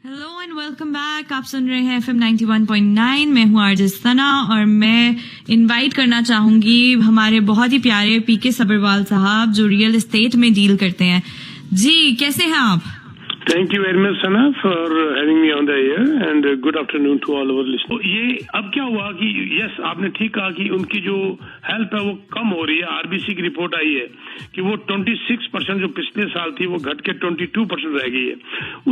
Hello and welcome back. आप सुन रहे हैं FM 91.9। मैं हूँ आरजे सना और मैं इनवाइट करना चाहूंगी हमारे बहुत ही प्यारे पीके सबरवाल साहब जो रियल एस्टेट में डील करते हैं। जी, कैसे हैं आप? Thank you very much, Sana, for having me on the air and good afternoon to all our listeners. ये अब क्या हुआ कि यस आपने ठीक कहा कि उनकी जो हेल्प है वो कम हो रही है। आरबीसी की रिपोर्ट आई है कि वो 26% जो पिछले साल थी वो घट के 22% रह गई है।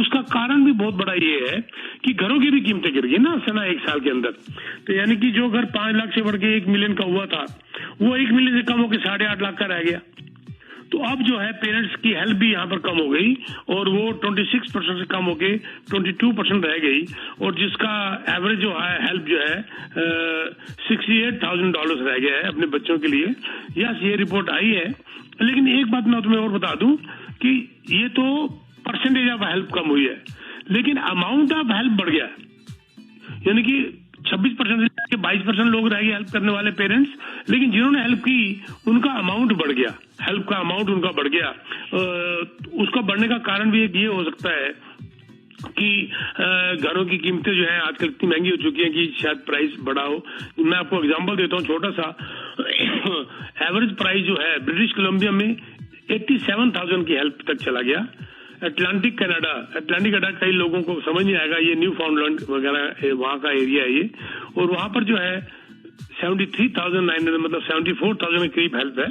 उसका कारण भी बहुत बड़ा ये है कि घरों की भी कीमतें गिर गई ना सना एक साल के अंदर। तो यानी कि जो घर 5 लाख से बढ़ के 1 मिलियन का हुआ था वो 1 मिलियन से कम होकर 8.5 लाख का रह गया। तो अब जो है पेरेंट्स की हेल्प भी यहाँ पर कम हो गई और वो 26% से कम होके 22% रह गई और जिसका एवरेज जो है हेल्प जो है $68,000 रह गया है अपने बच्चों के लिए। यस ये रिपोर्ट आई है, लेकिन एक बात मैं तुम्हें और बता दूं कि ये तो परसेंटेज ऑफ हेल्प कम हुई है लेकिन अमाउंट ऑफ हेल्प बढ़ गया है। यानी कि 26% से 22% लोग रह गए हेल्प करने वाले पेरेंट्स, लेकिन जिन्होंने हेल्प की उनका अमाउंट बढ़ गया, हेल्प का अमाउंट उनका बढ़ गया। उसका बढ़ने का कारण भी एक ये हो सकता है कि घरों की कीमतें जो है आजकल इतनी महंगी हो चुकी हैं कि शायद प्राइस बढ़ा हो। मैं आपको एग्जांपल देता हूँ छोटा सा। एवरेज प्राइस जो है ब्रिटिश कोलंबिया में 87,000 की हेल्प तक चला गया। अटलांटिक कनाडा कई लोगों को समझ नहीं आएगा, ये न्यू फाउंडलैंड वगैरह वहां का एरिया है ये, और वहां पर जो है 73,900 मतलब 74,000 के करीब हेल्प है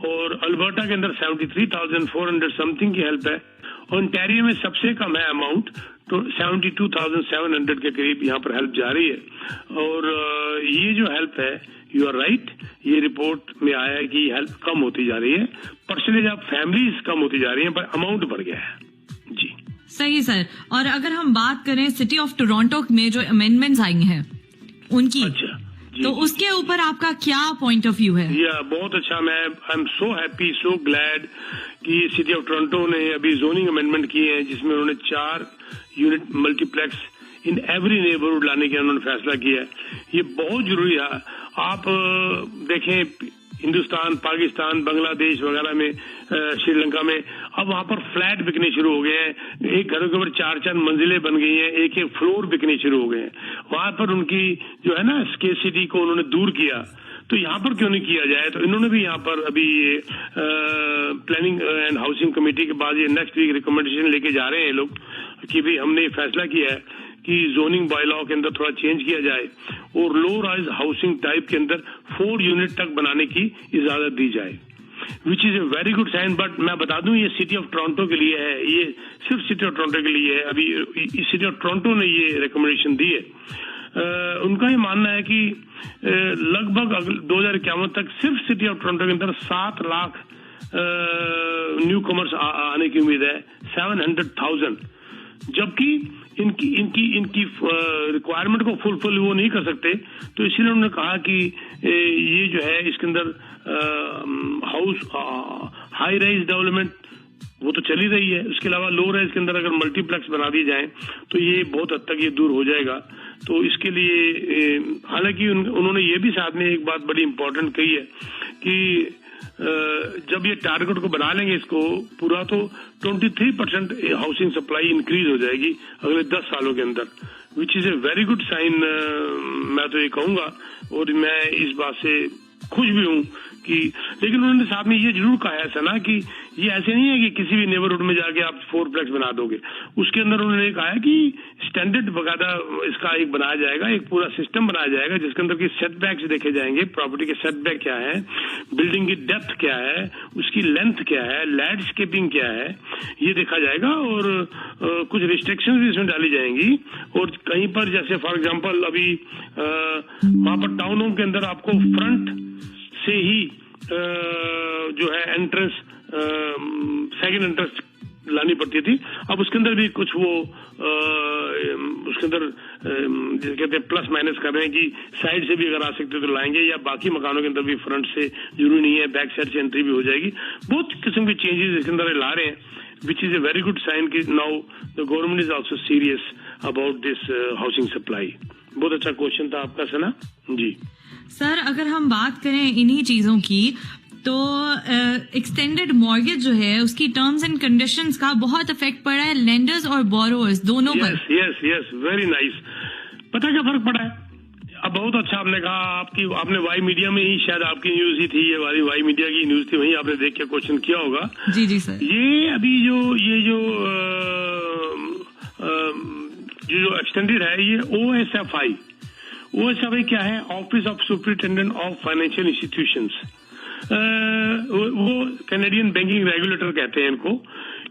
और अल्बर्टा के अंदर 73,400 समथिंग की हेल्प है। ओंटारियो में सबसे कम है अमाउंट तो 72,700 के करीब यहाँ पर हेल्प जा रही है। और ये जो हेल्प है यू आर राइट, ये रिपोर्ट में आया है कि हेल्प कम होती जा रही है, परसेंटेज ऑफ फैमिलीज कम होती जा रही है पर अमाउंट बढ़ गया है। जी सही सर। और अगर हम बात करें सिटी ऑफ टोरंटो में जो अमेंडमेंट्स आई हैं उनकी, अच्छा तो उसके ऊपर आपका क्या पॉइंट ऑफ व्यू है? या बहुत अच्छा, मैं I am so happy so glad कि सिटी ऑफ टोरंटो ने अभी जोनिंग अमेंडमेंट किए हैं जिसमें उन्होंने 4 unit multiplex in every neighbourhood लाने का उन्होंने फैसला किया है। ये बहुत जरूरी है। आप देखें हिंदुस्तान, पाकिस्तान, बांग्लादेश वगैरह में, श्रीलंका में अब वहां पर फ्लैट बिकने शुरू हो गए हैं। एक घरों के ऊपर 4-4 मंजिलें बन गई हैं, एक एक फ्लोर बिकने शुरू हो गए हैं। वहां पर उनकी जो है ना स्केर्सिटी को उन्होंने दूर किया, तो यहाँ पर क्यों नहीं किया जाए? तो इन्होंने भी यहाँ पर अभी ये प्लानिंग एंड हाउसिंग कमेटी के बाद ये नेक्स्ट वीक रिकमेंडेशन लेके जा रहे हैं लोग कि भाई हमने ये फैसला किया है कि जोनिंग बाय लॉ के अंदर थोड़ा चेंज किया जाए और लो राइज हाउसिंग टाइप के अंदर 4 यूनिट तक बनाने की इजाजत दी जाए, which is a very good sign. But मैं बता दूं ये सिटी ऑफ टोरंटो के लिए है, ये सिर्फ सिटी ऑफ टोरंटो के लिए है। अभी सिटी ऑफ टोरंटो ने ये रिकमेंडेशन दी है। उनका ये मानना है कि लगभग 2051 तक सिर्फ सिटी ऑफ टोरंटो के अंदर 7 लाख न्यू कमर्स आने की उम्मीद है, 700,000, जबकि इनकी रिक्वायरमेंट को फुलफिल वो नहीं कर सकते। तो इसीलिए उन्होंने कहा कि ये जो है इसके अंदर हाउस हाई राइज डेवलपमेंट वो तो चली रही है, उसके अलावा लो राइज के अंदर अगर मल्टीप्लेक्स बना दिए जाएं तो ये बहुत हद तक ये दूर हो जाएगा। तो इसके लिए हालांकि उन्होंने ये भी साथ में एक बात बड़ी इंपॉर्टेंट कही है कि जब ये टारगेट को बना लेंगे इसको पूरा तो 23% हाउसिंग सप्लाई इंक्रीज हो जाएगी अगले 10 सालों के अंदर, which is a very good sign. मैं तो ये कहूंगा और मैं इस बात से खुश भी हूं कि, लेकिन उन्होंने साथ में ये जरूर कहा है सना कि ये ऐसे नहीं है कि किसी भी नेबरहुड में जाके आप 4प्लेक्स बना दोगे। उसके अंदर उन्होंने कहा है कि स्टैंडर्ड बकायदा इसका एक बनाया जाएगा, एक पूरा सिस्टम बनाया जाएगा जिसके अंदर की सेटबैक्स देखे जाएंगे, प्रॉपर्टी के सेटबैक क्या है, बिल्डिंग की डेप्थ क्या है, उसकी लेंथ क्या है, लैंडस्केपिंग क्या है, ये देखा जाएगा और कुछ रिस्ट्रिक्शंस भी इसमें डाली जाएंगी। और कहीं पर जैसे फॉर एग्जांपल अभी वहां पर टाउन होम के अंदर आपको फ्रंट से ही जो है एंट्रेंस सेकंड एंट्रेंस लानी पड़ती थी, अब उसके अंदर भी कुछ वो उसके अंदर जैसे कहते हैं प्लस माइनस कर रहे हैं कि साइड से भी अगर आ सकते तो लाएंगे, या बाकी मकानों के अंदर भी फ्रंट से जरूरी नहीं है, बैक साइड से एंट्री भी हो जाएगी। बहुत किस्म के चेंजेस इसके अंदर ला रहे हैं, which is a very good sign कि now the government is also serious about this housing supply. बहुत अच्छा क्वेश्चन था आपका सना जी। सर अगर हम बात करें इन्हीं चीजों की तो एक्सटेंडेड मॉर्गेज जो है उसकी टर्म्स एंड कंडीशंस का बहुत इफेक्ट पड़ा है लेंडर्स और बोरोवर्स दोनों पर। Yes very nice. पता क्या फर्क पड़ा है? अब बहुत अच्छा आपने कहा, आपने वाई मीडिया में ही शायद आपकी न्यूज ही थी, ये वाई मीडिया की न्यूज थी, वहीं आपने देख के क्वेश्चन किया होगा। जी सर। ये अभी जो एक्सटेंडेड है ये OSFI क्या है? Office of superintendent of financial institutions. वो कैनेडियन बैंकिंग रेगुलेटर कहते हैं इनको।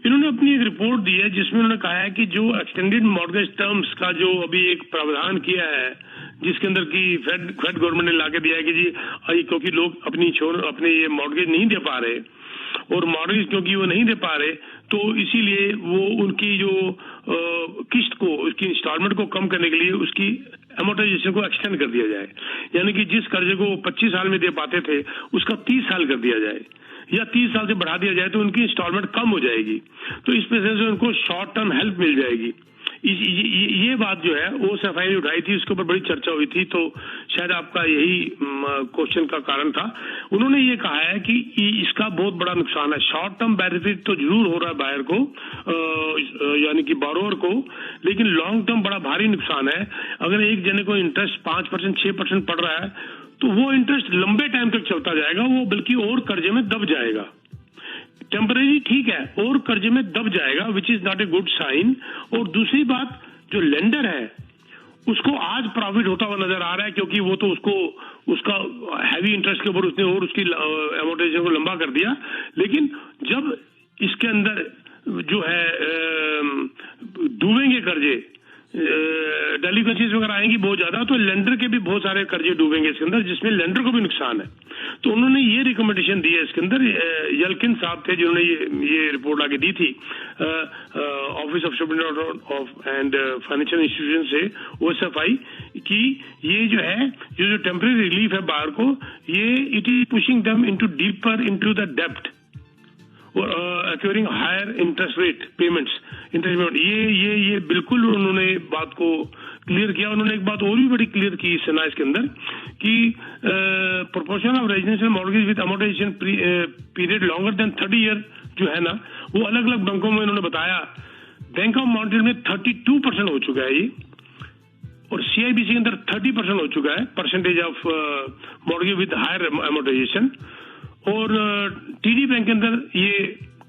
इन्होंने अपनी एक रिपोर्ट दी है जिसमें उन्होंने कहा है कि जो एक्सटेंडेड मॉर्गेज टर्म्स का जो अभी एक प्रावधान किया है, जिसके अंदर की फेड गवर्नमेंट ने लाके दिया है कि जी क्योंकि लोग अपने ये मॉर्गेज नहीं दे पा रहे, और मॉर्गेज क्योंकि वो नहीं दे पा रहे तो इसीलिए वो उनकी जो किस्त को, उसकी इंस्टॉलमेंट को कम करने के लिए उसकी एमोर्टाइजेशन को एक्सटेंड कर दिया जाए। यानी कि जिस कर्जे को 25 साल में दे पाते थे उसका 30 साल कर दिया जाए, या 30 साल से बढ़ा दिया जाए तो उनकी इंस्टॉलमेंट कम हो जाएगी। तो इस वजह से उनको शॉर्ट टर्म हेल्प मिल जाएगी। ये बात जो है OSFI ने उठाई थी, उसके ऊपर बड़ी चर्चा हुई थी, तो शायद आपका यही क्वेश्चन का कारण था। उन्होंने ये कहा है कि इसका बहुत बड़ा नुकसान है। शॉर्ट टर्म बेनिफिट तो जरूर हो रहा है बायर को, यानी कि बोरोवर को, लेकिन लॉन्ग टर्म बड़ा भारी नुकसान है। अगर एक जने को इंटरेस्ट 5%, 6% पड़ रहा है तो वो इंटरेस्ट लंबे टाइम तक चलता जाएगा, वो बल्कि और कर्जे में दब जाएगा। टेम्परेरी ठीक है, और कर्जे में दब जाएगा, which is not a good sign. और दूसरी बात, जो लेंडर है उसको आज प्रॉफिट होता हुआ नजर आ रहा है, क्योंकि वो तो उसका हैवी इंटरेस्ट के ऊपर उसने और उसकी एमोर्टाइजेशन को लंबा कर दिया। लेकिन जब इसके अंदर जो है डूबेंगे कर्जे, डेलिक्वेंसीज वगैरह आएंगी बहुत ज्यादा, तो लेंडर के भी बहुत सारे कर्जे डूबेंगे इसके अंदर, जिसमें लेंडर को भी नुकसान है। तो उन्होंने ये रिकमेंडेशन दी है इसके अंदर। यल्किन साहब थे जिन्होंने ये रिपोर्ट आगे दी थी office of superintendent of and financial institution से, OSFI, कि ये जो है जो टेम्परेरी रिलीफ है बाहर को, ये it is pushing them into deeper into the डेप्ट और acquiring higher interest rate payments, interest payment. ये बिल्कुल उन्होंने बात को क्लियर किया। उन्होंने एक बात और भी बड़ी क्लियर की इस इसके अंदर कि proportion of residential mortgage with amortisation period longer than 30 year जो है ना, वो अलग अलग बैंकों में उन्होंने बताया। बैंक ऑफ मॉन्ट्रियल में 32% हो चुका है ये, और CIBC के अंदर 30% हो चुका है percentage of mortgage with higher amortization, और TD बैंक के अंदर ये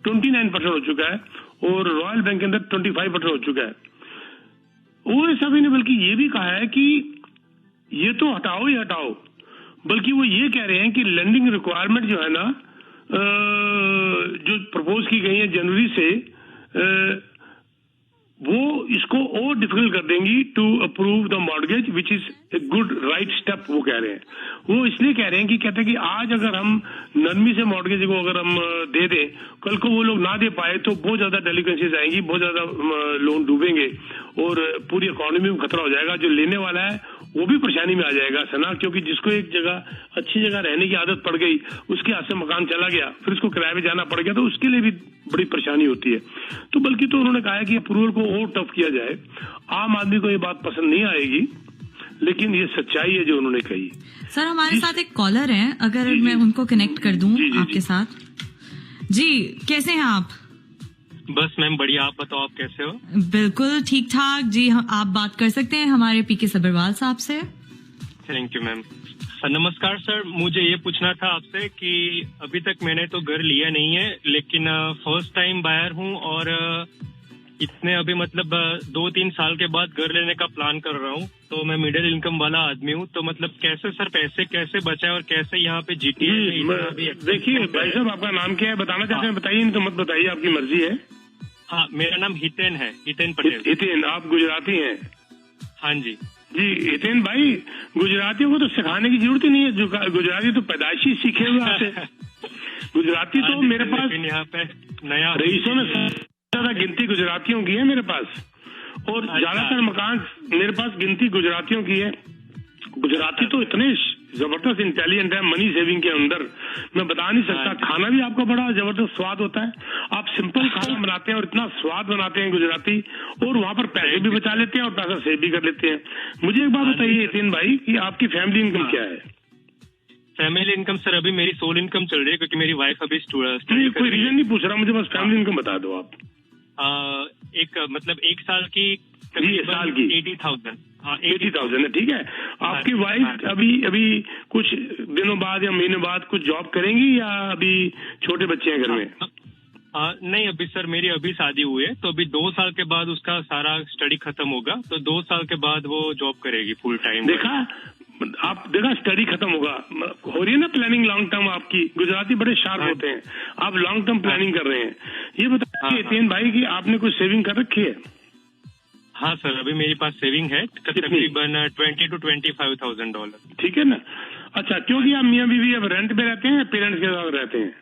29% हो चुका है, और रॉयल बैंक के अंदर 25% हो चुका है। OSFI ने बल्कि ये भी कहा है कि ये तो हटाओ ही हटाओ, बल्कि वो ये कह रहे हैं कि लेंडिंग रिक्वायरमेंट जो है ना, जो प्रपोज की गई है जनवरी से, वो इसको और डिफिकल्ट कर देंगी to approve the mortgage, which is a good right step. वो कह रहे हैं, वो इसलिए कह रहे हैं कि कहते हैं कि आज अगर हम नरमी से मॉर्गेज को अगर हम दे दें, कल को वो लोग ना दे पाए तो बहुत ज्यादा डेलिक्वेंसीज आएंगी, बहुत ज्यादा लोन डूबेंगे, और पूरी इकोनॉमी में खतरा हो जाएगा। जो लेने वाला है वो भी परेशानी में आ जाएगा सना, क्योंकि जिसको एक जगह अच्छी जगह रहने की आदत पड़ गई, उसके हाथ से मकान चला गया, फिर उसको किराए पे जाना पड़ गया, तो उसके लिए भी बड़ी परेशानी होती है। तो बल्कि तो उन्होंने कहा है कि अप्रूवल को और टफ किया जाए। आम आदमी को ये बात पसंद नहीं आएगी, लेकिन ये सच्चाई है जो उन्होंने कही। सर, हमारे साथ एक कॉलर है, अगर मैं उनको कनेक्ट कर दूं आपके साथ। जी, कैसे हैं आप? बस मैम बढ़िया, आप बताओ आप कैसे हो? बिल्कुल ठीक ठाक जी। आप बात कर सकते हैं हमारे PK सब्रवाल साहब से। Thank you ma'am. नमस्कार सर, मुझे ये पूछना था आपसे कि अभी तक मैंने तो घर लिया नहीं है, लेकिन फर्स्ट टाइम बायर हूँ, और इतने अभी मतलब 2-3 साल के बाद घर लेने का प्लान कर रहा हूँ। तो मैं मिडिल इनकम वाला आदमी हूँ, तो मतलब कैसे सर पैसे कैसे बचाए, और कैसे यहाँ पे GTA में। देखिए भाई साहब, आपका नाम क्या है? बताना चाहते हैं बताइए, नहीं तो मत बताइए, आपकी मर्जी है। हाँ, मेरा नाम हितेन है, हितेन पटेल। हितेन, आप गुजराती हैं? हाँ जी हितेन भाई, गुजरातियों को तो सिखाने की जरूरत ही नहीं है, जो गुजराती तो पैदाइशी सीखे हुए आते हैं। गुजराती तो मेरे पास यहाँ पे नया रईसों में ज्यादा गिनती गुजरातियों की है मेरे पास, और ज्यादातर मकान मेरे पास गिनती गुजरातियों की है। गुजराती तो इतने जबरदस्त इंटेलिजेंट है मनी सेविंग के अंदर, मैं बता नहीं सकता। खाना भी आपका बड़ा जबरदस्त स्वाद होता है, आप सिंपल खाना बनाते हैं और इतना स्वाद बनाते हैं गुजराती, और वहाँ पर पैसे भी बचा लेते हैं और पैसा सेव भी कर लेते हैं। मुझे एक बात बताइए हितेन भाई कि आपकी फैमिली इनकम क्या है? फैमिली इनकम सर अभी मेरी सोल इनकम चल रही है क्योंकि मेरी वाइफ अभी स्टडी कोई रीजन नहीं पूछ रहा, मुझे बस फैमिली इनकम बता दो आप। एक मतलब 1 साल की साल की 80,000। हाँ 80,000 है, ठीक है। आपकी वाइफ अभी कुछ दिनों बाद या महीने बाद कुछ जॉब करेंगी या अभी छोटे बच्चे हैं घर में? नहीं अभी सर मेरी अभी शादी हुई है, तो अभी 2 साल के बाद उसका सारा स्टडी खत्म होगा, तो 2 साल के बाद वो जॉब करेगी फुल टाइम। देखा स्टडी खत्म होगा, हो रही है ना प्लानिंग लॉन्ग टर्म आपकी। गुजराती बड़े शार्प होते हैं, आप लॉन्ग टर्म प्लानिंग कर रहे हैं। ये बताइए हितेन भाई कि आपने कुछ सेविंग कर रखी है? हाँ सर अभी मेरे पास सेविंग है तकरीबन $20,000 to $25,000। ठीक है ना। अच्छा, क्योंकि आप मियाँ बीवी अब रेंट पे रहते हैं, पेरेंट्स के साथ रहते हैं?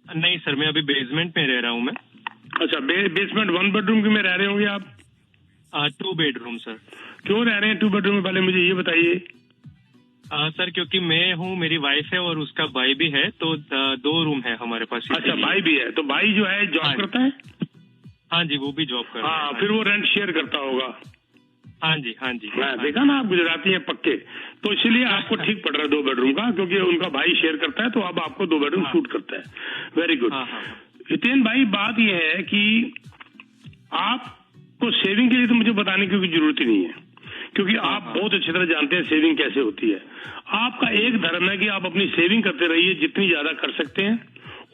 नहीं सर मैं अभी बेसमेंट में रह रहा हूँ मैं। अच्छा, बेसमेंट 1 बेडरूम में रह रहे होंगे आप? 2 बेडरूम सर। क्यों रह रहे हैं 2 बेडरूम में, पहले मुझे ये बताइए। सर क्योंकि मैं हूँ, मेरी वाइफ है और उसका भाई भी है, तो 2 रूम है हमारे पास। अच्छा, भाई भी है, तो भाई जो है जॉब करता है? हाँ जी वो भी जॉब करता है। हाँ, फिर वो रेंट शेयर करता होगा। हाँ जी हाँ जी। देखा ना, आप गुजराती हैं पक्के, तो इसलिए आपको ठीक पड़ रहा है 2 बेडरूम का, क्योंकि उनका भाई शेयर करता है, तो अब आपको 2 बेडरूम सूट करता है। Very good. हितेन भाई, बात यह है कि आपको सेविंग के लिए तो मुझे बताने की जरूरत ही नहीं है, क्योंकि आप बहुत अच्छी तरह जानते हैं सेविंग कैसे होती है। आपका एक धर्म है कि आप अपनी सेविंग करते रहिए जितनी ज्यादा कर सकते हैं,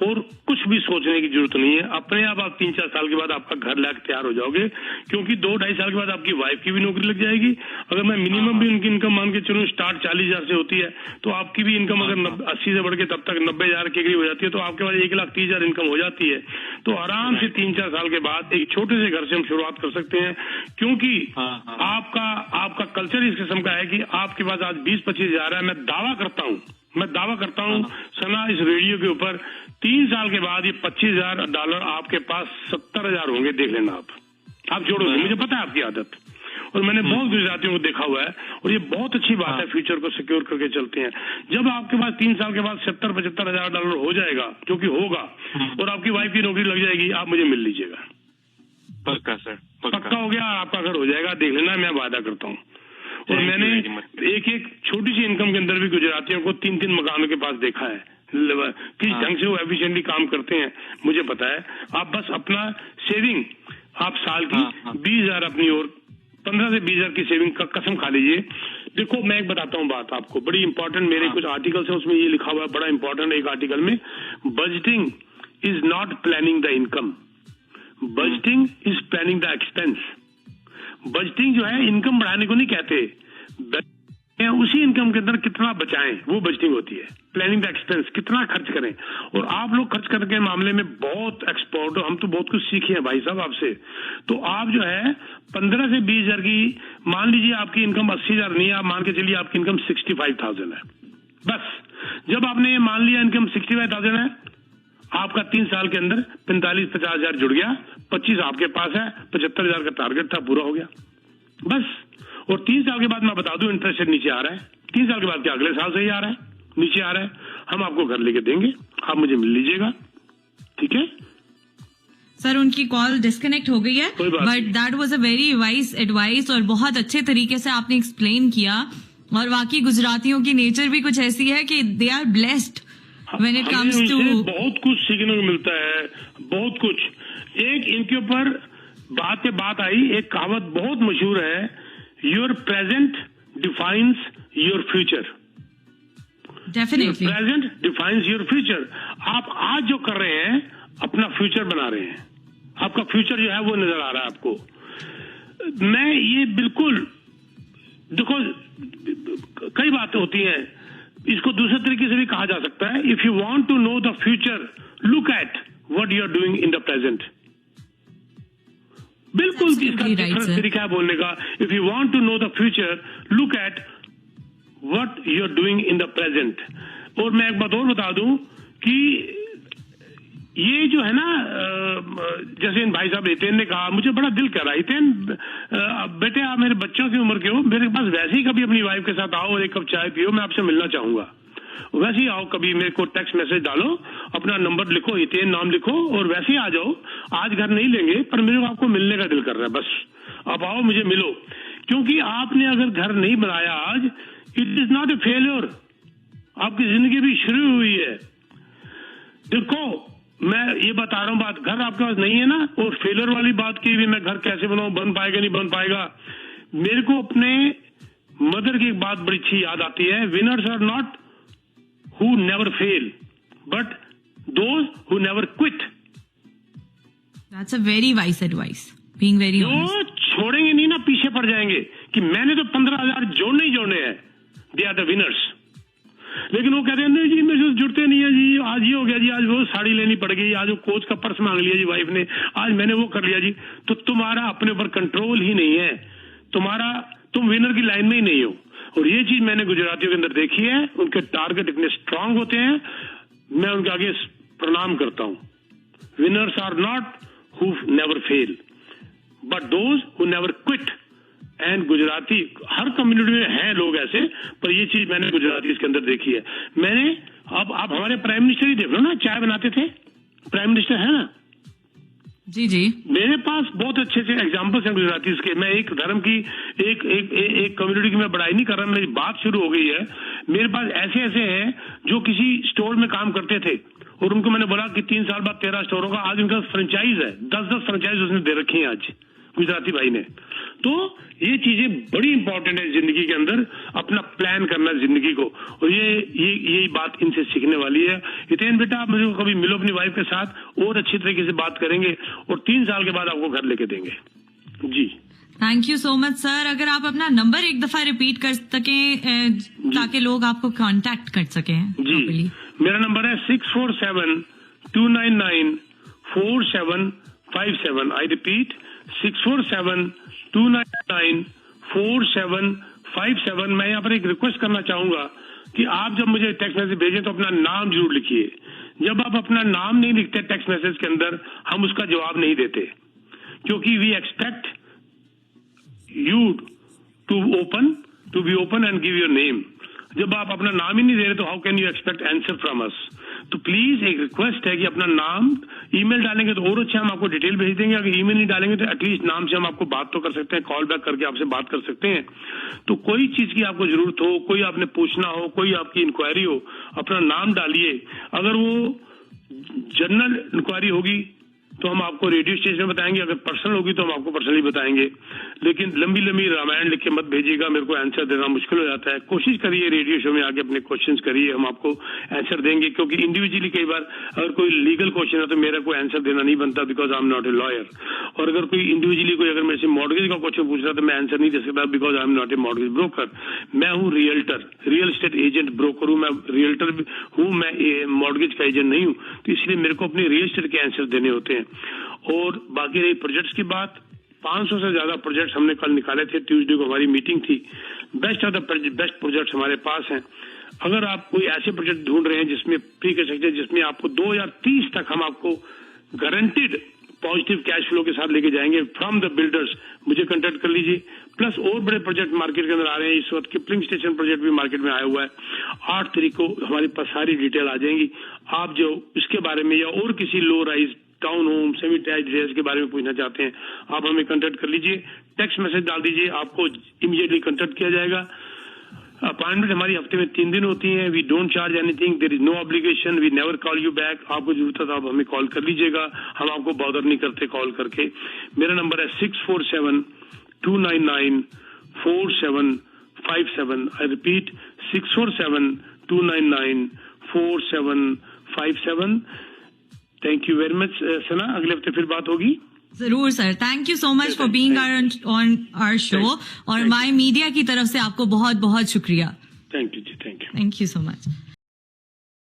और कुछ भी सोचने की जरूरत नहीं है। अपने आप 3-4 साल के बाद आपका घर लायक तैयार हो जाओगे, क्योंकि 2-2.5 साल के बाद आपकी वाइफ की भी नौकरी लग जाएगी। अगर मैं मिनिमम भी उनकी इनकम मान के चलूं, स्टार्ट 40,000 से होती है, तो आपकी भी इनकम अगर 80 से बढ़ के तब तक 90,000 के करीब हो जाती है, तो आपके पास 1,30,000 इनकम हो जाती है। तो आराम से 3-4 साल के बाद एक छोटे से घर से हम शुरुआत कर सकते हैं, क्योंकि आपका कल्चर इस किस्म का है कि आपके पास आज 20-25 हजार है। मैं दावा करता हूँ सना, इस रेडियो के ऊपर 3 साल के बाद ये $25,000 आपके पास 70,000 होंगे। देख लेना आप जोड़ोगे, मुझे पता है आपकी आदत, और मैंने बहुत गुजरातियों को देखा हुआ है, और ये बहुत अच्छी बात है। फ्यूचर को सिक्योर करके चलते हैं। जब आपके पास 3 साल के बाद $70,000-75,000 हो जाएगा, क्योंकि होगा, और आपकी वाइफ की नौकरी लग जाएगी, आप मुझे मिल लीजिएगा। पक्का सर, पक्का हो गया, आपका घर हो जाएगा। देख लेना, मैं वादा करता हूँ। और मैंने एक छोटी सी इनकम के अंदर भी गुजरातियों को 3-3 मकानों के पास देखा है। किस ढंग से वो एफिशिएंटली काम करते हैं मुझे पता है। आप बस अपना सेविंग, आप साल की 20,000 अपनी ओर 15 से 20,000 की सेविंग का कसम खा लीजिए। देखो, मैं एक बताता हूँ बात आपको, बड़ी इंपॉर्टेंट। मेरे कुछ आर्टिकल्स है, उसमें ये लिखा हुआ है, बड़ा इंपॉर्टेंट। एक आर्टिकल में, budgeting is not planning the income, budgeting is planning the expense. Budgeting जो है इनकम बढ़ाने को नहीं कहते, उसी इनकम के अंदर कितना बचाएं वो बजटिंग होती है। प्लानिंग द एक्सपेंस, कितना खर्च करें। और आप लोग खर्च करने के मामले में बहुत एक्सपर्ट हो, हम तो बहुत कुछ सीखे हैं भाई साहब आपसे। तो आप जो है 15 से 20,000 की, मान लीजिए आपकी इनकम 80,000 नहीं है, आप मान के चलिए आपकी इनकम 65,000 है। बस जब आपने मान लिया इनकम 65,000 है, आपका 3 साल के अंदर 45-50 हजार जुड़ गया, 25 आपके पास है, 75,000 का टारगेट था, पूरा हो गया बस। और 3 साल के बाद मैं बता दूं, इंटरेस्ट रेट नीचे आ रहा है। 3 साल के बाद क्या, अगले साल से ही आ रहा है, नीचे आ रहा है। हम आपको घर लेके देंगे, आप मुझे मिल लीजिएगा, ठीक है सर। उनकी कॉल डिस्कनेक्ट हो गई है, but that was a very wise advice, और बहुत अच्छे तरीके से आपने एक्सप्लेन किया। और वाकई गुजरातियों की नेचर भी कुछ ऐसी है कि they are blessed when it comes to, बहुत कुछ सीखने को मिलता है, बहुत कुछ। एक इनके ऊपर बात पे बात आई, एक कहावत बहुत मशहूर है, your present defines your future. Definitely present defines your future. आप आज जो कर रहे हैं अपना फ्यूचर बना रहे हैं, आपका फ्यूचर जो है वो नजर आ रहा है आपको। मैं ये बिल्कुल, देखो कई बातें होती हैं, इसको दूसरे तरीके से भी कहा जा सकता है, if you want to know the future look at what you are doing in the present. बिल्कुल इसका डिफरेंस तरीका है बोलने का। If you want to know the future look at what you are doing in the present. और मैं एक बात और बता दूं कि ये जो है ना, जैसे इन भाई साहब हितेन ने कहा, मुझे बड़ा दिल कर रहा है, हितेन बेटे आप मेरे बच्चों की उम्र के हो, मेरे पास वैसे ही कभी अपनी वाइफ के साथ आओ और एक कप चाय पियो, मैं आपसे मिलना चाहूंगा। वैसे ही आओ, कभी मेरे को टेक्स्ट मैसेज डालो, अपना नंबर लिखो, हितेन नाम लिखो, और वैसे ही आ जाओ। आज घर नहीं लेंगे, पर मेरे को आपको मिलने का दिल कर रहा है, बस आप आओ, मुझे मिलो। क्योंकि आपने अगर घर नहीं बनाया आज, it is not A failure. आपकी जिंदगी भी शुरू हुई है। देखो मैं ये बता रहा हूँ बात, घर आपके पास नहीं है ना, और फेलियर वाली बात की भी मैं घर कैसे बनाऊं, बन पाएगा नहीं बन पाएगा। मेरे को अपने मदर की एक बात बड़ी अच्छी याद आती है, winners are not who never fail but those who never quit. That's a very wise advice, being very honest. जो छोड़ेंगे नहीं ना, पीछे पड़ जाएंगे कि मैंने तो 15,000 जोड़ने ही जोड़ने हैं, दे आर द विनर्स। लेकिन वो कहते हैं नहीं जी मेरे से जुड़ते नहीं है जी, आज ये हो गया जी, आज वो साड़ी लेनी पड़ गई, आज वो कोच का पर्स मांग लिया जी वाइफ ने, आज मैंने वो कर लिया जी। तो तुम्हारा अपने ऊपर कंट्रोल ही नहीं है, तुम विनर की लाइन में ही नहीं हो। और ये चीज मैंने गुजरातियों के अंदर देखी है, उनके टारगेट इतने स्ट्रांग होते हैं, मैं उनके आगे प्रणाम करता हूं। Winners are not who never fail but those who never quit. And Gujarati हर कम्युनिटी में हैं लोग ऐसे, पर ये चीज मैंने गुजराती के अंदर देखी है। मैंने अब आप हमारे प्राइम मिनिस्टर ही देख लो ना, चाय बनाते थे, प्राइम मिनिस्टर है ना। जी जी, मेरे पास बहुत अच्छे अच्छे एग्जाम्पल्स हैं गुजराती के। मैं एक धर्म की एक कम्युनिटी की मैं बड़ाई नहीं कर रहा, मेरी बात शुरू हो गई है। मेरे पास ऐसे ऐसे हैं जो किसी स्टोर में काम करते थे और उनको मैंने बोला कि 3 साल बाद 13 स्टोरों का, आज उनका फ्रेंचाइज है, 10-10 फ्रेंचाइज उसने दे रखी है आज गुजराती भाई ने। तो ये चीजें बड़ी इंपॉर्टेंट है जिंदगी के अंदर, अपना प्लान करना जिंदगी को, और यही बात इनसे सीखने वाली है। हितेन बेटा आप मुझे कभी मिलो अपनी वाइफ के साथ और अच्छी तरीके से बात करेंगे और 3 साल के बाद आपको घर लेके देंगे जी। Thank you so much sir. अगर आप अपना नंबर एक दफा रिपीट कर सकें ताकि लोग आपको कांटेक्ट कर सकें जी। मेरा नंबर है 647-299-4757। I repeat 647-299-4757। मैं यहाँ पर एक रिक्वेस्ट करना चाहूंगा कि आप जब मुझे टेक्स्ट मैसेज भेजें तो अपना नाम जरूर लिखिए। जब आप अपना नाम नहीं लिखते टेक्स्ट मैसेज के अंदर, हम उसका जवाब नहीं देते, क्योंकि we expect you to be open and give your name. जब आप अपना नाम ही नहीं दे रहे तो how can you expect answer from us. तो प्लीज एक रिक्वेस्ट है कि अपना नाम, ईमेल डालेंगे तो और अच्छा, हम आपको डिटेल भेज देंगे। अगर ईमेल नहीं डालेंगे तो एटलीस्ट नाम से हम आपको बात तो कर सकते हैं, कॉल बैक करके आपसे बात कर सकते हैं। तो कोई चीज की आपको जरूरत हो, कोई आपने पूछना हो, कोई आपकी इंक्वायरी हो, अपना नाम डालिए। अगर वो जनरल इंक्वायरी होगी तो हम आपको रेडियो स्टेशन में बताएंगे, अगर पर्सनल होगी तो हम आपको पर्सनली बताएंगे। लेकिन लंबी लंबी रामायण लिख के मत भेजिएगा, मेरे को आंसर देना मुश्किल हो जाता है। कोशिश करिए रेडियो शो में आके अपने क्वेश्चंस करिए, हम आपको आंसर देंगे। क्योंकि इंडिविजुअली कई बार अगर कोई लीगल क्वेश्चन है तो मेरा कोई आंसर देना नहीं बनता, because I am not a lawyer. और अगर कोई इंडिविजुअली कोई अगर मेरे से मॉर्गेज का क्वेश्चन पूछ रहा है तो मैं आंसर नहीं दे सकता, because I am not a mortgage broker. मैं हूँ realtor, real estate agent broker हूँ, मैं रियल्टर हूँ, मैं मॉर्गेज का एजेंट नहीं हूँ। तो इसलिए मेरे को अपने रियल एस्टेट के आंसर देने होते हैं। और बाकी रही प्रोजेक्ट्स की बात, 500 से ज्यादा प्रोजेक्ट्स हमने कल निकाले थे। ट्यूसडे को हमारी मीटिंग थी। Best of the best projects हमारे पास हैं। अगर आप कोई ऐसे प्रोजेक्ट ढूंढ रहे हैं जिसमें प्री कंस्ट्रक्शन, जिसमें आपको 2030 तक हम आपको गारंटीड पॉजिटिव कैश फ्लो के साथ लेके जाएंगे फ्रॉम द बिल्डर्स, मुझे कांटेक्ट कर लीजिए। प्लस और बड़े प्रोजेक्ट मार्केट के अंदर आ रहे हैं। इस वक्त किपलिंग स्टेशन प्रोजेक्ट भी मार्केट में आया हुआ है। 8 तारीख को हमारे पास सारी डिटेल आ जाएंगी। आप जो इसके बारे में या और किसी low rise town home semi detached रेस के बारे में पूछना चाहते हैं, आप हमें कांटेक्ट कर लीजिए, टेक्स्ट मैसेज डाल दीजिए, आपको इमीडिएटली कांटेक्ट किया जाएगा। अपॉइंटमेंट हमारी हफ्ते में 3 दिन होती है। We don't charge anything, there is no obligation, we never call you back. आपको जरूरत है तो आप हमें कॉल कर लीजिएगा, हम आपको बॉदर नहीं करते कॉल करके। मेरा नंबर है 647-299-4757। I repeat 647-299-4757। Thank you very much Sana, अगले हफ्ते फिर बात होगी। जरूर sir, thank you so much for being on our show, और माय मीडिया की तरफ से आपको बहुत बहुत शुक्रिया। थैंक यू जी, थैंक यू सो मच।